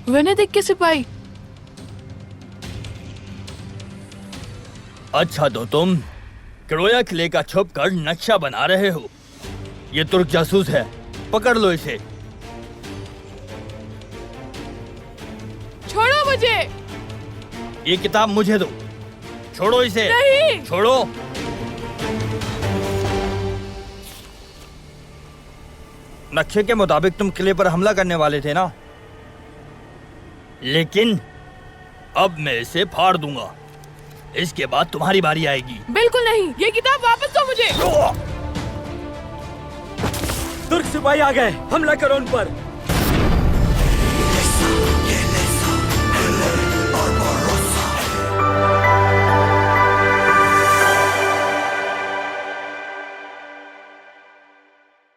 वेनेदिक के सिपाही। अच्छा तो तुम क्रोया किले का छुप कर नक्शा बना रहे हो। ये तुर्क जासूस है, पकड़ लो इसे। छोड़ो मुझे। ये किताब मुझे दो। छोड़ो इसे। नहीं। छोड़ो। नक्शे के मुताबिक तुम किले पर हमला करने वाले थे ना, लेकिन अब मैं इसे फाड़ दूंगा। इसके बाद तुम्हारी बारी आएगी। बिल्कुल नहीं, ये किताब वापस दो मुझे। तुर्क सिपाही आ गए, हमला करो उन पर।